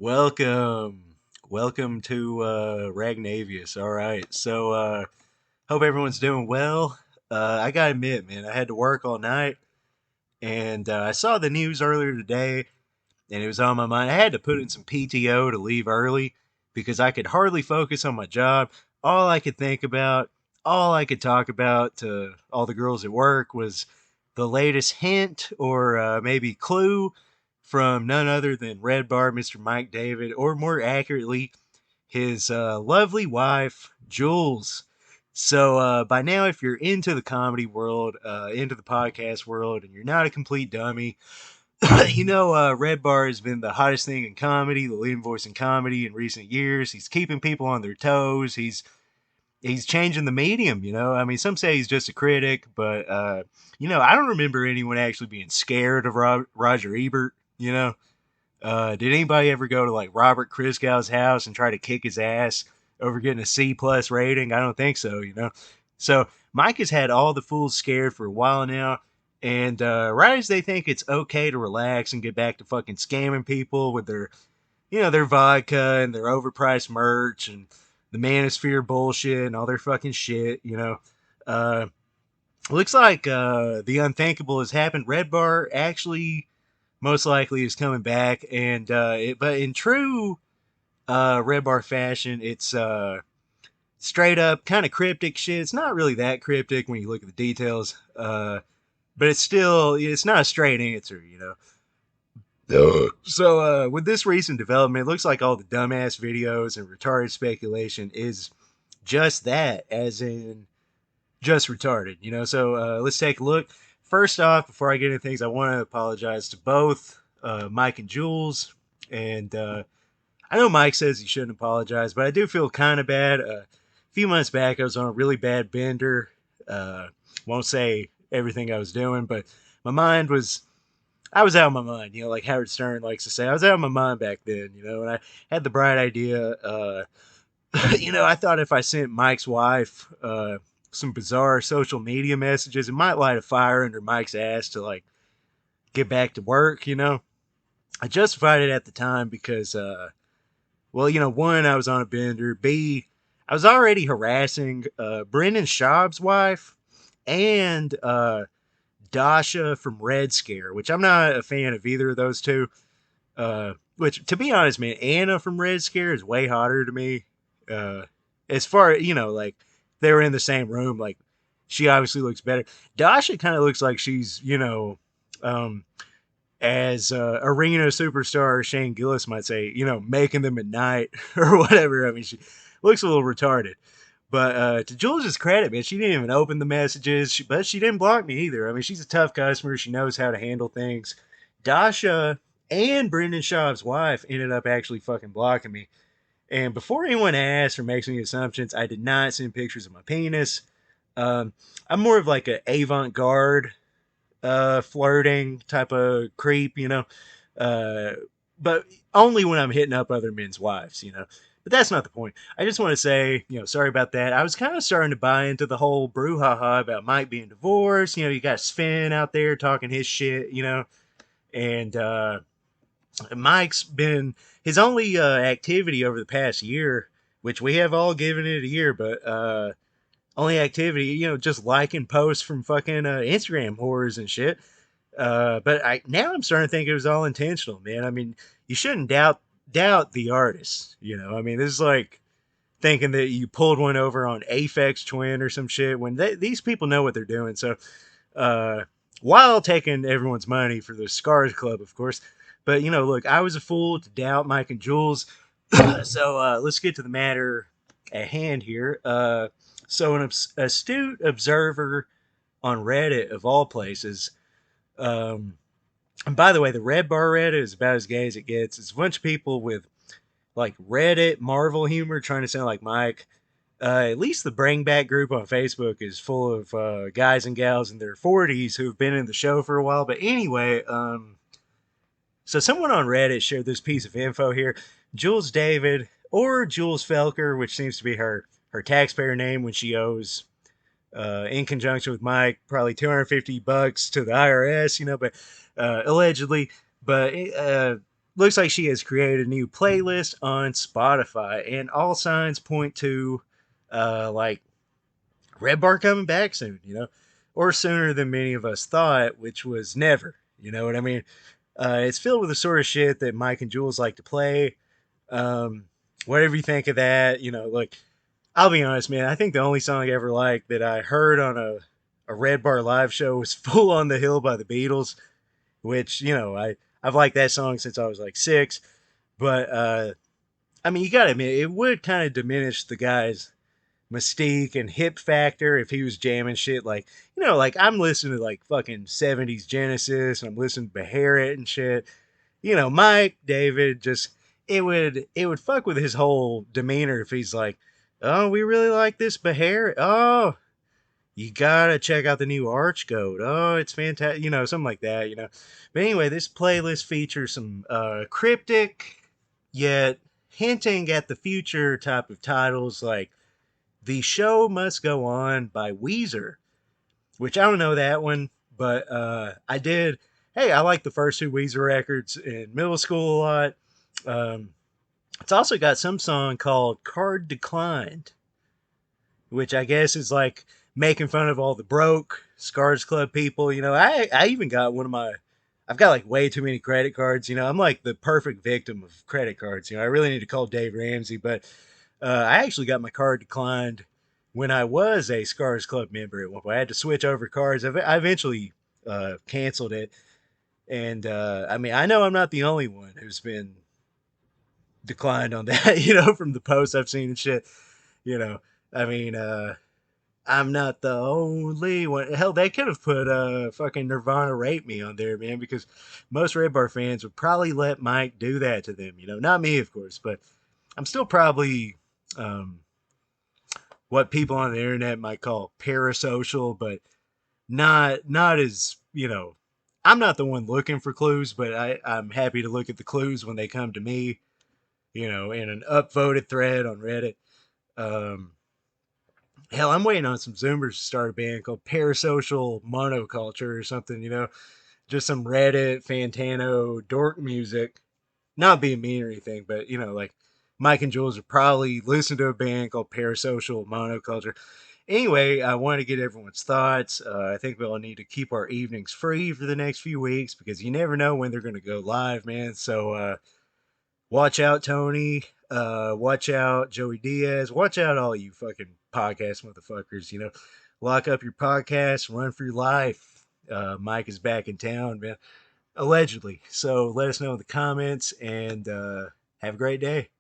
Welcome. Welcome to Ragnavius. All right. Hope everyone's doing well. I got to admit, man, I had to work all night and I saw the news earlier today and it was on my mind. I had to put in some PTO to leave early because I could hardly focus on my job. All I could think about, all I could talk about to all the girls at work was the latest hint or maybe clue from none other than REDBAR, Mr. Mike David, or more accurately, his lovely wife, Jules. By now, if you're into the comedy world, into the podcast world, and you're not a complete dummy, Red Bar has been the hottest thing in comedy, the leading voice in comedy in recent years. He's keeping people on their toes. He's changing the medium. I mean, some say he's just a critic, but I don't remember anyone actually being scared of Roger Ebert. Did anybody ever go to like Robert Christgau's house and try to kick his ass over getting a C plus rating? I don't think so. So Mike has had all the fools scared for a while now. And right as they think it's okay to relax and get back to fucking scamming people with their vodka and their overpriced merch and the manosphere bullshit and all their fucking shit, uh, looks like the unthinkable has happened. Red Bar actually most likely is coming back, and but in true Red Bar fashion, it's straight up kind of cryptic shit. It's not really that cryptic when you look at the details, but it's not a straight answer. With this recent development, it looks like all the dumbass videos and retarded speculation is just that, as in just retarded. Let's take a look. First off, before I get into things, I want to apologize to both Mike and Jules. And I know Mike says he shouldn't apologize, but I do feel kind of bad. A few months back, I was on a really bad bender. Won't say everything I was doing, but my mind was I was out of my mind, like Howard Stern likes to say. I was out of my mind back then, and I had the bright idea. I thought if I sent Mike's wife some bizarre social media messages, it might light a fire under Mike's ass to like get back to work. I justified it at the time because, one, I was on a bender. B, I was already harassing Brendan Schaub's wife and Dasha from Red Scare, which I'm not a fan of either of those two. Which, to be honest, man, Anna from Red Scare is way hotter to me. Uh, as far like they were in the same room, like she obviously looks better. Dasha kind of looks like she's, um, as arena superstar Shane Gillis might say, making them at night or whatever. I mean, she looks a little retarded. But to Jules' credit, man, she didn't even open the messages, but she didn't block me either. I mean, she's a tough customer. She knows how to handle things. Dasha and Brendan Schaub's wife ended up actually fucking blocking me. And before anyone asks or makes any assumptions, I did not send pictures of my penis. Um, I'm more of like a avant-garde flirting type of creep. Uh, but only when I'm hitting up other men's wives. But that's not the point. I just want to say, sorry about that. I was kind of starting to buy into the whole brouhaha about Mike being divorced. You got Sven out there talking his shit. And Mike's been his only activity over the past year, which we have all given it a year, but only activity, just liking posts from fucking Instagram whores and shit. But now I'm starting to think it was all intentional, man. I mean, you shouldn't doubt the artist. I mean, this is like thinking that you pulled one over on Aphex Twin or some shit when these people know what they're doing. So, while taking everyone's money for the Scars Club, of course. But look, I was a fool to doubt Mike and Jules. Let's get to the matter at hand here. An astute observer on Reddit, of all places, and by the way, the Red Bar Reddit is about as gay as it gets. It's a bunch of people with like Reddit Marvel humor trying to sound like Mike. At least the Bring Back group on Facebook is full of guys and gals in their 40s who've been in the show for a while. But anyway, so someone on Reddit shared this piece of info here. Jules David, or Jules Felker, which seems to be her taxpayer name when she owes, in conjunction with Mike, probably $250 to the IRS, but allegedly. But looks like she has created a new playlist on Spotify, and all signs point to like Red Bar coming back soon, or sooner than many of us thought, which was never. You know what I mean? It's filled with the sort of shit that Mike and Jules like to play. Um, Whatever you think of that, look, I'll be honest, man. I think the only song I ever liked that I heard on a Red Bar live show was "Full on the Hill" by the Beatles, which I've liked that song since I was like 6. But I mean, you gotta admit, it would kind of diminish the guy's mystique and hip factor if he was jamming shit like like I'm listening to like fucking 70s Genesis and I'm listening to Beharit and shit. Mike David just it would fuck with his whole demeanor if he's like, oh, we really like this Beharit. Oh, you gotta check out the new Arch Goat. Oh, it's fantastic. Something like that. But anyway, this playlist features some cryptic yet hinting at the future type of titles like "The Show Must Go On" by Weezer, which I don't know that one, but I did. Hey, I like the first two Weezer records in middle school a lot. Um, it's also got some song called "Card Declined," which I guess is like making fun of all the broke Scars Club people. I even got one of my. I've got like way too many credit cards. I'm like the perfect victim of credit cards. I really need to call Dave Ramsey, but I actually got my card declined when I was a Scars Club member at one point. I had to switch over cards. I eventually canceled it. And I mean, I know I'm not the only one who's been declined on that, from the posts I've seen and shit. You know, I mean, I'm not the only one. Hell, they could have put fucking Nirvana Rape Me on there, man, because most Red Bar fans would probably let Mike do that to them. Not me, of course, but I'm still probably um, what people on the internet might call parasocial, but not as I'm not the one looking for clues, but I'm happy to look at the clues when they come to me. In an upvoted thread on Reddit. Um, Hell, I'm waiting on some Zoomers to start a band called Parasocial Monoculture or something. Just some Reddit Fantano dork music. Not being mean or anything, but like Mike and Jules are probably listening to a band called Parasocial Monoculture. Anyway, I want to get everyone's thoughts. I think we'll need to keep our evenings free for the next few weeks because you never know when they're going to go live, man. So watch out, Tony. Watch out, Joey Diaz. Watch out, all you fucking podcast motherfuckers. Lock up your podcast, run for your life. Mike is back in town, man. Allegedly. So let us know in the comments and have a great day.